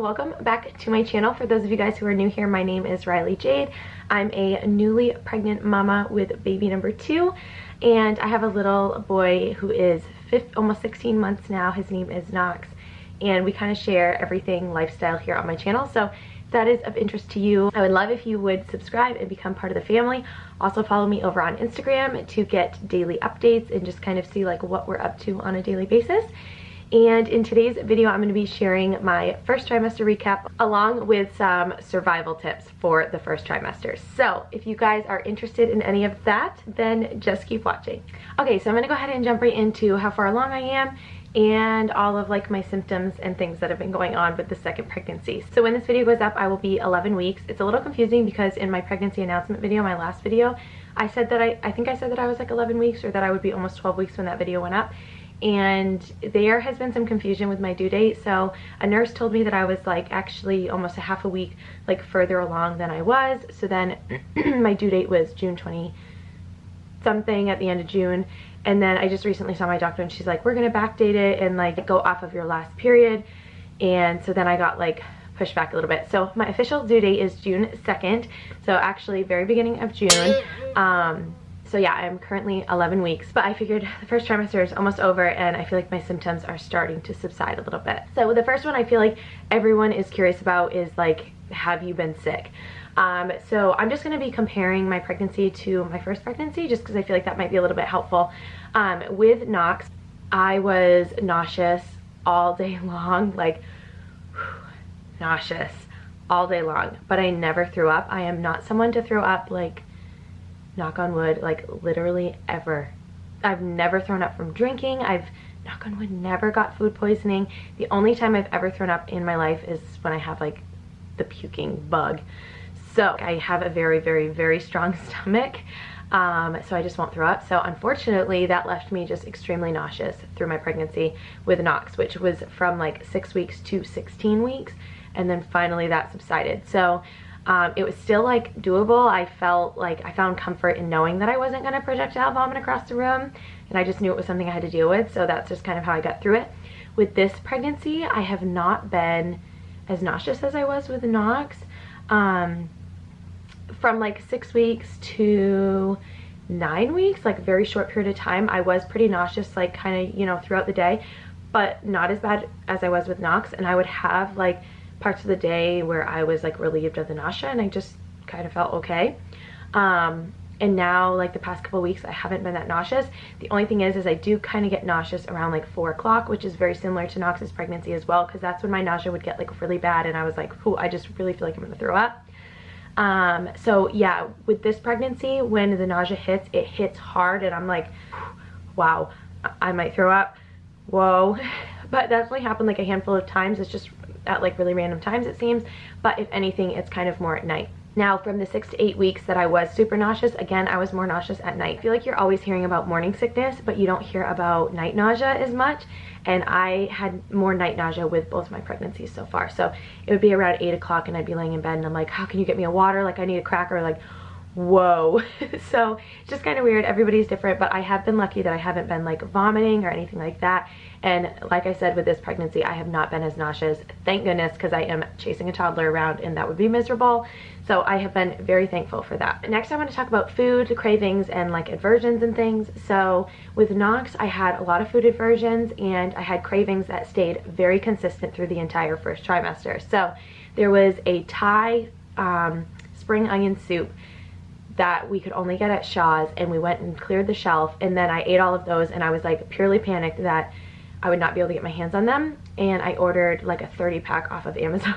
welcome back to my channel. For those of you guys who are new here, my name is Riley Jade. I'm a newly pregnant mama with baby number 2, and I have a little boy who is almost 16 months now. His name is Knox, and we kind of share everything lifestyle here on my channel. So if that is of interest to you, I would love if you would subscribe and become part of the family. Also follow me over on Instagram to get daily updates and just kind of see like what we're up to on a daily basis. And in today's video, I'm going to be sharing my first trimester recap along with some survival tips for the first trimester. So if you guys are interested in any of that, then just keep watching. Okay, so I'm going to go ahead and jump right into how far along I am and all of like my symptoms and things that have been going on with the second pregnancy. So when this video goes up, I will be 11 weeks. It's a little confusing because in my pregnancy announcement video, my last video, I said that I think I said that I was like 11 weeks or that I would be almost 12 weeks when that video went up. And there has been some confusion with my due date. So a nurse told me that I was like actually almost a half a week like further along than I was. So then my due date was June 20 something at the end of June. And then I just recently saw my doctor and she's like, we're gonna backdate it and like go off of your last period. And so then I got like pushed back a little bit. So my official due date is June 2nd. So actually very beginning of June. So yeah, I'm currently 11 weeks, but I figured the first trimester is almost over and I feel like my symptoms are starting to subside a little bit. So the first one I feel like everyone is curious about is like, have you been sick? So I'm just going to be comparing my pregnancy to my first pregnancy just because I feel like that might be a little bit helpful. With Knox, I was nauseous all day long, like nauseous all day long, but I never threw up. I am not someone to throw up, like knock on wood, like literally ever. I've never thrown up from drinking. I've, knock on wood, never got food poisoning. The only time I've ever thrown up in my life is when I have like the puking bug. So I have a very, very, very strong stomach. So I just won't throw up. So unfortunately that left me just extremely nauseous through my pregnancy with Knox, which was from like 6 weeks to 16 weeks. And then finally that subsided. So it was still like doable. I felt like I found comfort in knowing that I wasn't going to projectile vomit across the room, and I just knew it was something I had to deal with. So that's just kind of how I got through it. With this pregnancy, I have not been as nauseous as I was with Knox. From like 6 weeks to 9 weeks, like a very short period of time, I was pretty nauseous, like kind of, you know, throughout the day, but not as bad as I was with Knox. And I would have like parts of the day where I was like relieved of the nausea and I just kind of felt okay. And now like the past couple of weeks I haven't been that nauseous. The only thing is I do kind of get nauseous around like 4 o'clock, which is very similar to Knox's pregnancy as well, because that's when my nausea would get like really bad and I was like, ooh, I just really feel like I'm gonna throw up. So yeah, with this pregnancy, when the nausea hits, it hits hard and I'm like, wow, I might throw up, whoa. But that's only happened like a handful of times. It's just at like really random times it seems, but if anything it's kind of more at night. Now from the 6 to 8 weeks that I was super nauseous, again I was more nauseous at night. I feel like you're always hearing about morning sickness, but you don't hear about night nausea as much, and I had more night nausea with both my pregnancies so far. So it would be around 8 o'clock and I'd be laying in bed and I'm like, how can you get me a water, like I need a cracker, like whoa. So it's just kind of weird. Everybody's different, but I have been lucky that I haven't been like vomiting or anything like that. And like I said, with this pregnancy I have not been as nauseous, thank goodness, because I am chasing a toddler around and that would be miserable. So I have been very thankful for that. Next I want to talk about food cravings and like aversions and things. So with Knox I had a lot of food aversions and I had cravings that stayed very consistent through the entire first trimester. So there was a Thai spring onion soup that we could only get at Shaw's, and we went and cleared the shelf, and then I ate all of those and I was like purely panicked that I would not be able to get my hands on them, and I ordered like a 30-pack off of Amazon.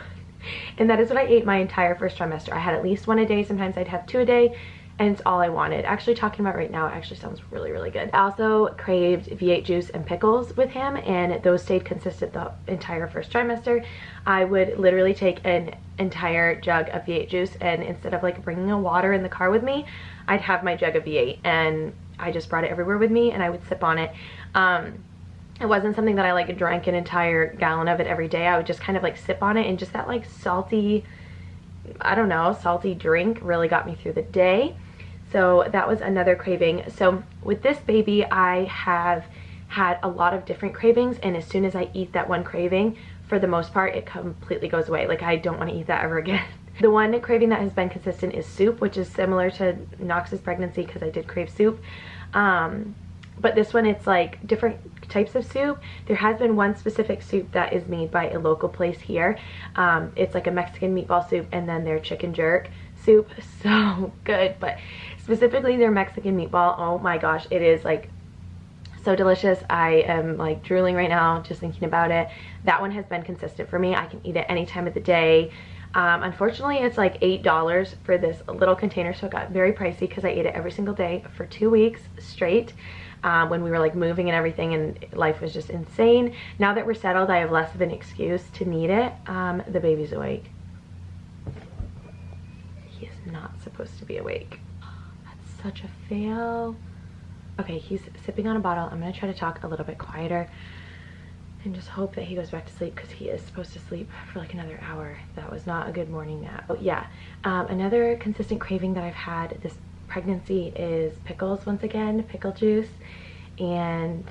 And that is what I ate my entire first trimester. I had at least 1 a day, sometimes I'd have 2 a day, and it's all I wanted. Actually talking about right now, it actually sounds really, really good. I also craved V8 juice and pickles with him, and those stayed consistent the entire first trimester. I would literally take an entire jug of V8 juice, and instead of like bringing a water in the car with me, I'd have my jug of V8 and I just brought it everywhere with me and I would sip on it. It wasn't something that I like drank an entire gallon of it every day. I would just kind of like sip on it, and just that like salty, I don't know, salty drink really got me through the day. So that was another craving. So with this baby I have had a lot of different cravings, and as soon as I eat that one craving, for the most part, it completely goes away. Like, I don't want to eat that ever again. The one craving that has been consistent is soup, which is similar to Knox's pregnancy because I did crave soup. But this one, it's like different types of soup. There has been one specific soup that is made by a local place here. It's like a Mexican meatball soup and then their chicken jerk soup. So good. But specifically their Mexican meatball, oh my gosh, it is like so delicious. I am like drooling right now just thinking about it. That one has been consistent for me. I can eat it any time of the day. Unfortunately, it's like $8 for this little container, so it got very pricey because I ate it every single day for 2 weeks straight. When we were like moving and everything and life was just insane. Now that we're settled, I have less of an excuse to need it. The baby's awake. He is not supposed to be awake. That's such a fail. Okay, he's sipping on a bottle. I'm gonna try to talk a little bit quieter and just hope that he goes back to sleep because he is supposed to sleep for like another hour. That was not a good morning nap. Oh yeah, another consistent craving that I've had this pregnancy is pickles once again, pickle juice. And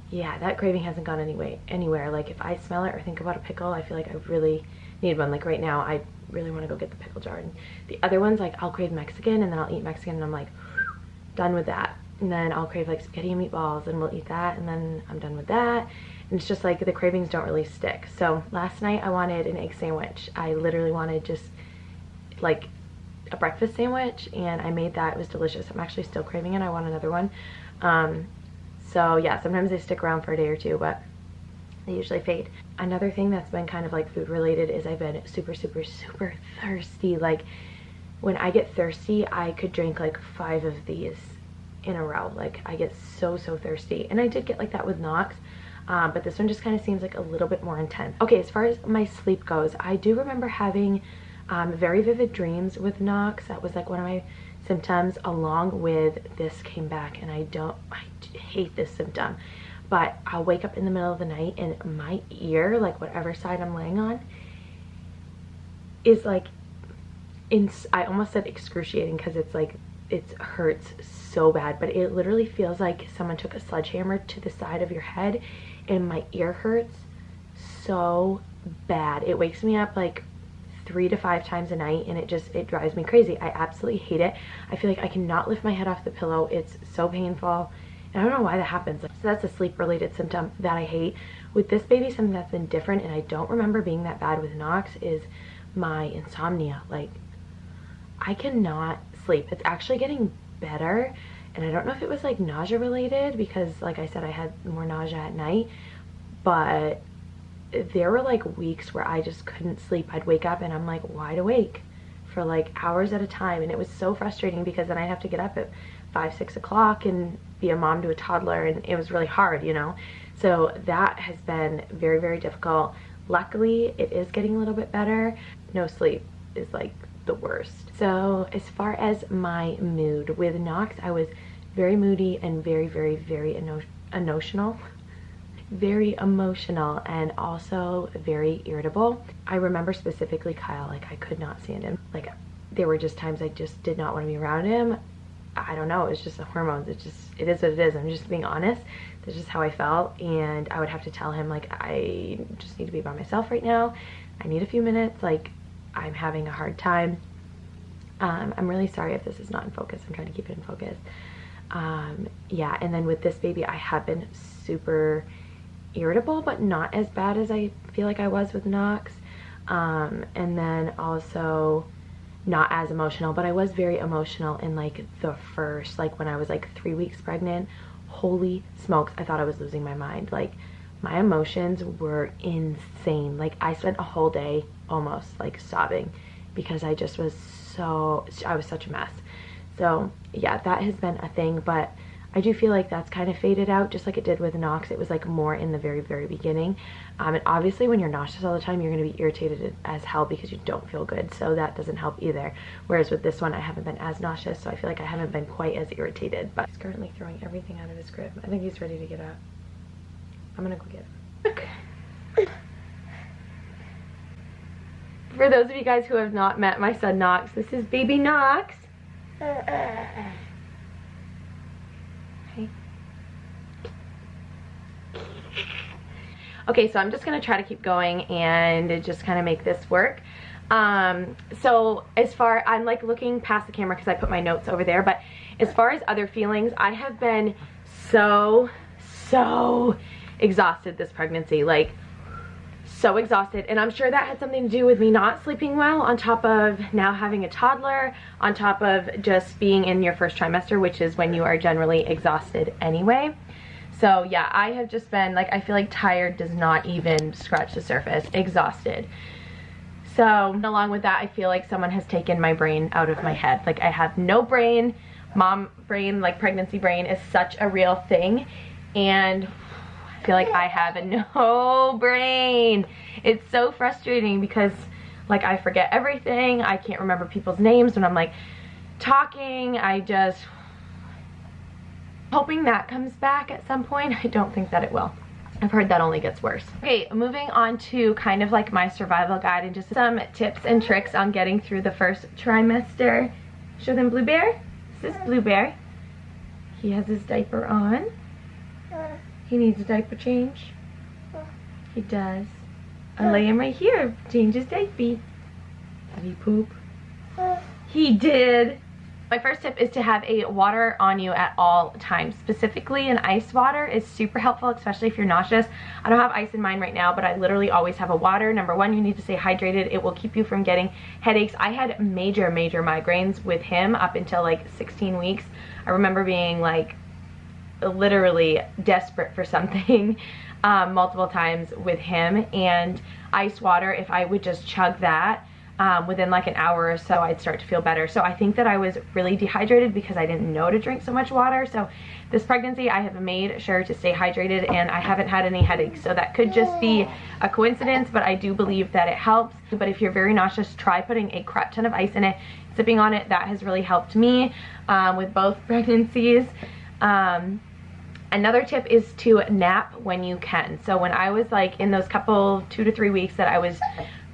yeah, that craving hasn't gone anywhere. Like if I smell it or think about a pickle, I feel like I really need one. Like right now, I really want to go get the pickle jar. And the other ones, like I'll crave Mexican and then I'll eat Mexican and I'm like done with that. And then I'll crave like spaghetti and meatballs and we'll eat that and then I'm done with that. And it's just like the cravings don't really stick. So last night I wanted an egg sandwich. I literally wanted just like a breakfast sandwich and I made that. It was delicious. I'm actually still craving it. I want another one. So yeah, sometimes they stick around for a day or two, but they usually fade. Another thing that's been kind of like food related is I've been super thirsty. Like when I get thirsty, I could drink like 5 of these in a row. Like I get so thirsty. And I did get like that with Knox, but this one just kind of seems like a little bit more intense. Okay, as far as my sleep goes, I do remember having very vivid dreams with Knox. That was like one of my symptoms, along with this came back, and I hate this symptom, but I'll wake up in the middle of the night and my ear, like whatever side I'm laying on, is like I almost said excruciating because it's like it hurts so bad, but it literally feels like someone took a sledgehammer to the side of your head and my ear hurts so bad. It wakes me up like 3 to 5 times a night and it drives me crazy. I absolutely hate it. I feel like I cannot lift my head off the pillow. It's so painful and I don't know why that happens. So that's a sleep related symptom that I hate. With this baby, something that's been different and I don't remember being that bad with Knox is my insomnia. Like I cannot sleep. It's actually getting better and I don't know if it was like nausea related because like I said, I had more nausea at night, but there were like weeks where I just couldn't sleep. I'd wake up and I'm like wide awake for like hours at a time, and it was so frustrating because then I'd have to get up at 5-6 o'clock and be a mom to a toddler, and it was really hard, you know. So that has been very difficult. Luckily it is getting a little bit better. No sleep is like the worst. So as far as my mood with Knox, I was very moody and very emotional, very emotional, and also very irritable. I remember specifically Kyle, like I could not stand him. Like there were just times I just did not want to be around him. I don't know, it's just the hormones. It is what it is. I'm just being honest. That's just how I felt, and I would have to tell him like I just need to be by myself right now. I need a few minutes. Like I'm having a hard time. I'm really sorry if this is not in focus. I'm trying to keep it in focus. Yeah, and then with this baby, I have been super irritable, but not as bad as I feel like I was with Knox. And then also not as emotional, but I was very emotional in like the first, like when I was like 3 weeks pregnant. Holy smokes, I thought I was losing my mind. Like my emotions were insane. Like I spent a whole day almost like sobbing because I just was I was such a mess. So yeah, that has been a thing, but I do feel like that's kind of faded out just like it did with Knox. It was like more in the very beginning. And obviously when you're nauseous all the time, you're going to be irritated as hell because you don't feel good. So that doesn't help either. Whereas with this one, I haven't been as nauseous, so I feel like I haven't been quite as irritated. But he's currently throwing everything out of his crib. I think he's ready to get up. I'm going to go get him. Okay. For those of you guys who have not met my son Knox, this is baby Knox. Hey. Okay, so I'm just gonna try to keep going and just kind of make this work. So as far, I'm like looking past the camera because I put my notes over there, but as far as other feelings, I have been so exhausted this pregnancy, like so exhausted, and I'm sure that had something to do with me not sleeping well, on top of now having a toddler, on top of just being in your first trimester, which is when you are generally exhausted anyway. So yeah, I have just been like, I feel like tired does not even scratch the surface, exhausted. So along with that, I feel like someone has taken my brain out of my head. Like I have no brain. Mom brain, like pregnancy brain, is such a real thing, and I feel like I have no brain. It's so frustrating because like I forget everything. I can't remember people's names when I'm like talking. I just hoping that comes back at some point. I don't think that it will. I've heard that only gets worse. Okay, moving on to kind of like my survival guide and just some tips and tricks on getting through the first trimester. Show them Blue Bear. This is Blue Bear. He has his diaper on. He needs a diaper change. He does. I lay him right here. Change his diaper. Did he poop? He did. My first tip is to have a water on you at all times. Specifically, an ice water is super helpful, especially if you're nauseous. I don't have ice in mine right now, but I literally always have a water. Number one, you need to stay hydrated. It will keep you from getting headaches. I had major migraines with him up until like 16 weeks. I remember being like literally desperate for something multiple times with him, and ice water, if I would just chug that, within like an hour or so, I'd start to feel better. So I think that I was really dehydrated because I didn't know to drink so much water. So this pregnancy, I have made sure to stay hydrated, and I haven't had any headaches. So that could just be a coincidence, but I do believe that it helps. But if you're very nauseous, try putting a crap ton of ice in it, sipping on it. That has really helped me with both pregnancies. Another tip is to nap when you can. So when I was like in those couple 2 to 3 weeks that I was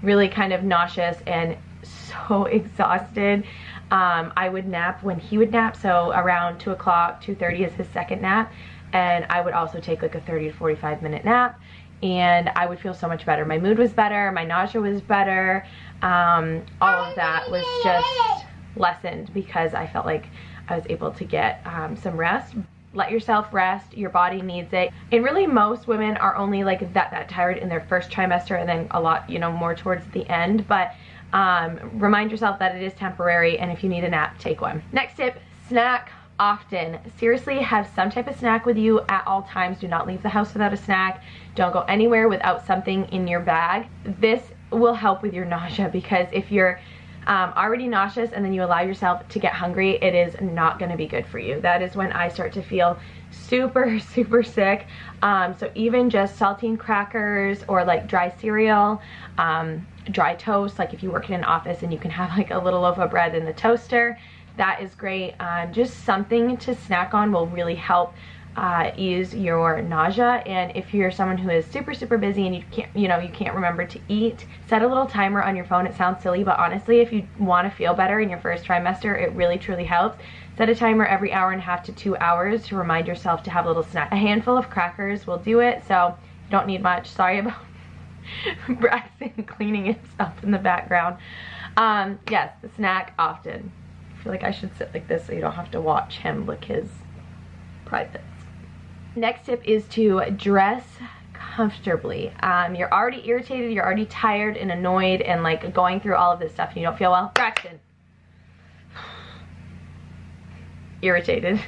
really kind of nauseous and so exhausted, I would nap when he would nap. So around 2 o'clock, 2:30 is his second nap, and I would also take like a 30 to 45 minute nap, and I would feel so much better. My mood was better, my nausea was better, all of that was just lessened because I felt like I was able to get some rest. Let yourself rest, your body needs it. And really most women are only like that tired in their first trimester, and then a lot, you know, more towards the end. But remind yourself that it is temporary, and if you need a nap, take one. Next tip, snack often. Seriously, have some type of snack with you at all times. Do not leave the house without a snack. Don't go anywhere without something in your bag. This will help with your nausea, because if you're already nauseous and then you allow yourself to get hungry, it is not going to be good for you. That is when I start to feel super sick. So even just saltine crackers or like dry cereal, dry toast, like if you work in an office and you can have like a little loaf of bread in the toaster, that is great. Just something to snack on will really help ease your nausea. And if you're someone who is super busy and you can't remember to eat, set a little timer on your phone. It sounds silly, but honestly, if you want to feel better in your first trimester, it really truly helps. Set a timer every 1.5 hours to 2 hours to remind yourself to have a little snack. A handful of crackers will do it, so you don't need much. Sorry about Braxton cleaning himself in the background. Yes, the snack often. I feel like I should sit like this so you don't have to watch him lick his privates. Next tip is to dress comfortably. You're already irritated, you're already tired and annoyed and like going through all of this stuff and you don't feel well. Braxton. Irritated.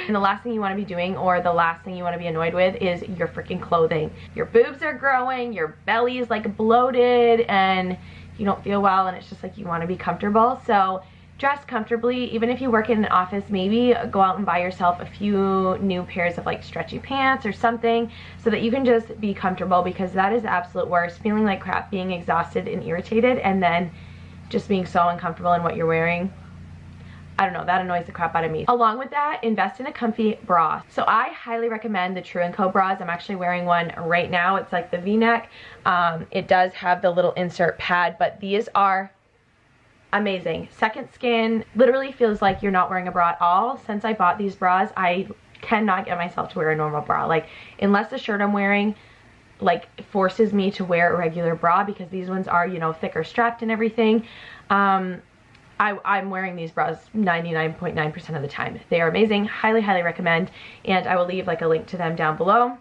And the last thing you want to be doing, or the last thing you want to be annoyed with, is your freaking clothing. Your boobs are growing, your belly is like bloated, and you don't feel well, and it's just like you want to be comfortable. So dress comfortably. Even if you work in an office, maybe go out and buy yourself a few new pairs of like stretchy pants or something so that you can just be comfortable, because that is the absolute worst. Feeling like crap, being exhausted and irritated, and then just being so uncomfortable in what you're wearing. I don't know, that annoys the crap out of me. Along with that, invest in a comfy bra. So I highly recommend the True & Co bras. I'm actually wearing one right now. It's like the V-neck. It does have the little insert pad, but these are amazing. Second skin, literally feels like you're not wearing a bra at all. Since I bought these bras, I cannot get myself to wear a normal bra. Like, unless the shirt I'm wearing like forces me to wear a regular bra, because these ones are, you know, thicker strapped and everything. I'm wearing these bras 99.9% of the time. They are amazing. Highly, highly recommend. And I will leave like a link to them down below.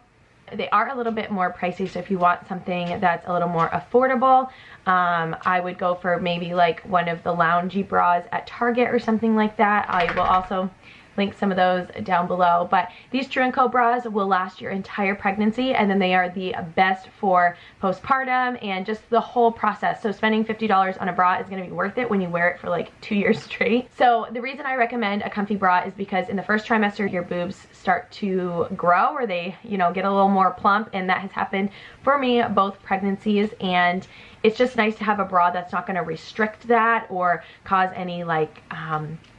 They are a little bit more pricey, so if you want something that's a little more affordable, I would go for maybe like one of the loungy bras at Target or something like that. I will also link some of those down below. But these True & Co bras will last your entire pregnancy, and then they are the best for postpartum and just the whole process. So spending $50 on a bra is going to be worth it when you wear it for like 2 years straight. So the reason I recommend a comfy bra is because in the first trimester your boobs start to grow, or they, you know, get a little more plump, and that has happened for me both pregnancies. And it's just nice to have a bra that's not going to restrict that or cause any like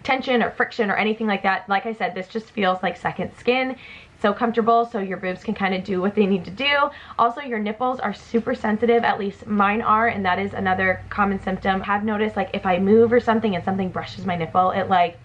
tension or friction or anything like that. Like I said, this just feels like second skin. It's so comfortable, so your boobs can kind of do what they need to do. Also, your nipples are super sensitive, at least mine are, and that is another common symptom. I've noticed, like, if I move or something and something brushes my nipple, it like,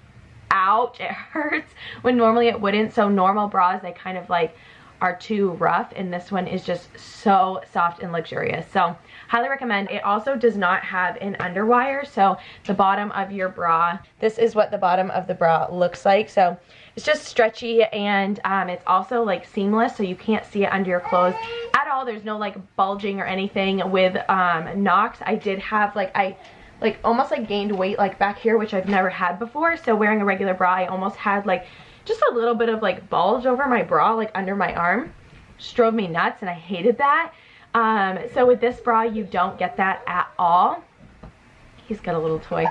ouch, it hurts, when normally it wouldn't. So normal bras, they kind of like are too rough, and this one is just so soft and luxurious. So highly recommend. It also does not have an underwire, so the bottom of your bra, this is what the bottom of the bra looks like. So it's just stretchy, and it's also like seamless, so you can't see it under your clothes at all. There's no like bulging or anything. With Nox, I did have like, I like almost like gained weight like back here, which I've never had before. So wearing a regular bra, I almost had like just a little bit of like bulge over my bra, like under my arm. Just drove me nuts, and I hated that. So with this bra, you don't get that at all. He's got a little toy.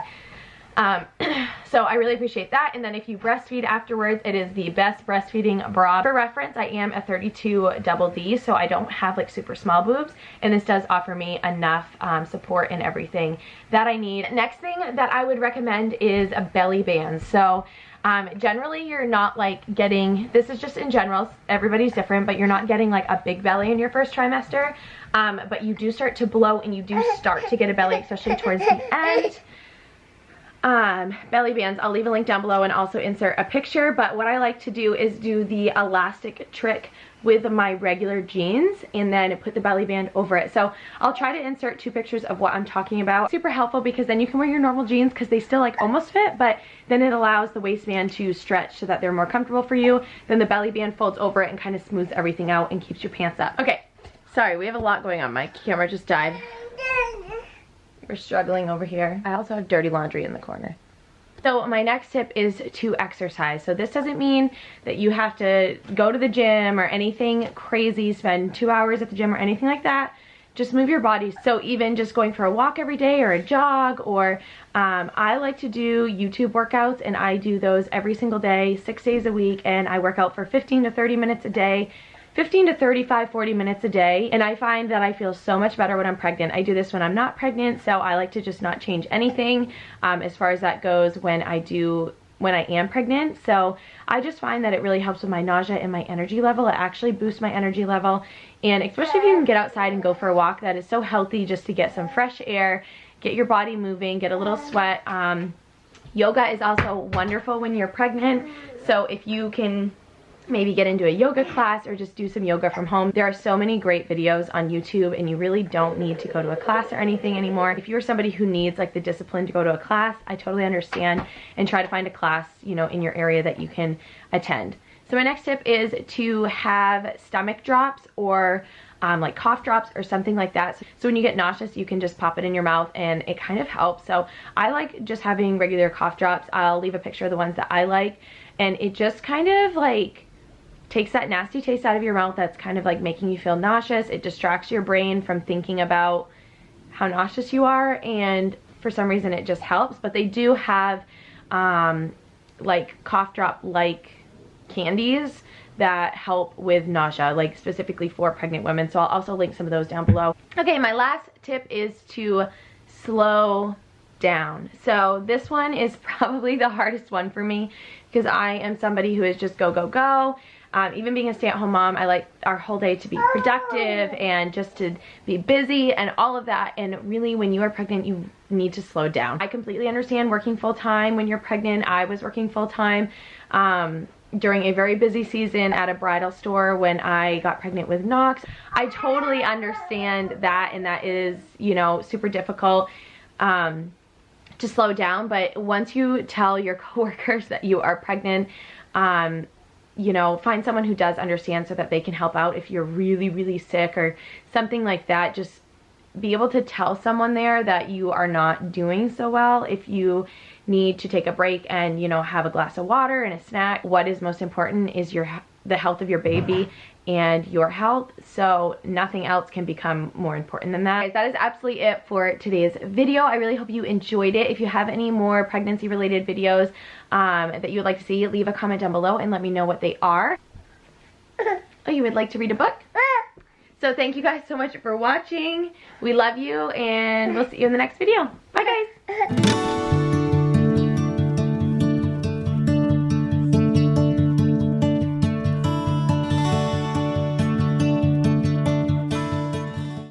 So I really appreciate that. And then if you breastfeed afterwards, it is the best breastfeeding bra. For reference, I am a 32 double D, so I don't have like super small boobs, and this does offer me enough support and everything that I need. Next thing that I would recommend is a belly band. So generally you're not like getting, this is just in general, everybody's different, but you're not getting like a big belly in your first trimester, but you do start to bloat, and you do start to get a belly, especially towards the end. Belly bands, I'll leave a link down below and also insert a picture. But what I like to do is do the elastic trick with my regular jeans and then put the belly band over it. So I'll try to insert 2 pictures of what I'm talking about. Super helpful, because then you can wear your normal jeans because they still like almost fit, but then it allows the waistband to stretch so that they're more comfortable for you. Then the belly band folds over it and kind of smooths everything out and keeps your pants up. Okay, sorry, we have a lot going on. My camera just died. We're struggling over here. I also have dirty laundry in the corner. So my next tip is to exercise. So this doesn't mean that you have to go to the gym or anything crazy, spend 2 hours at the gym or anything like that. Just move your body. So even just going for a walk every day or a jog, or I like to do YouTube workouts, and I do those every single day, 6 days a week, and I work out for 15 to 30 minutes a day. 15 to 35, 40 minutes a day, and I find that I feel so much better when I'm pregnant. I do this when I'm not pregnant, so I like to just not change anything as far as that goes when I am pregnant. So I just find that it really helps with my nausea and my energy level. It actually boosts my energy level, and especially if you can get outside and go for a walk, that is so healthy, just to get some fresh air, get your body moving, get a little sweat. Yoga is also wonderful when you're pregnant, so if you can maybe get into a yoga class or just do some yoga from home. There are so many great videos on YouTube, and you really don't need to go to a class or anything anymore. If you're somebody who needs like the discipline to go to a class, I totally understand, and try to find a class, you know, in your area that you can attend. So my next tip is to have stomach drops or like cough drops or something like that. So when you get nauseous, you can just pop it in your mouth and it kind of helps. So I like just having regular cough drops. I'll leave a picture of the ones that I like, and it just kind of like takes that nasty taste out of your mouth that's kind of like making you feel nauseous. It distracts your brain from thinking about how nauseous you are, and for some reason it just helps. But they do have like cough drop like candies that help with nausea, like specifically for pregnant women. So I'll also link some of those down below. Okay, my last tip is to slow down. So this one is probably the hardest one for me, because I am somebody who is just go, go, go. Even being a stay-at-home mom, I like our whole day to be productive and just to be busy and all of that. And really, when you are pregnant, you need to slow down. I completely understand working full-time when you're pregnant. I was working full-time. during a very busy season at a bridal store when I got pregnant with Knox. I totally understand that, and that is, you know, super difficult to slow down. But once you tell your coworkers that you are pregnant, you know, find someone who does understand so that they can help out if you're really, really sick or something like that. Just be able to tell someone there that you are not doing so well. If you need to take a break and, you know, have a glass of water and a snack, what is most important is the health of your baby and your health. So nothing else can become more important than that. Guys, that is absolutely it for today's video. I really hope you enjoyed it. If you have any more pregnancy related videos that you would like to see, leave a comment down below and let me know what they are. Oh, you would like to read a book? So thank you guys so much for watching. We love you, and we'll see you in the next video. Bye guys.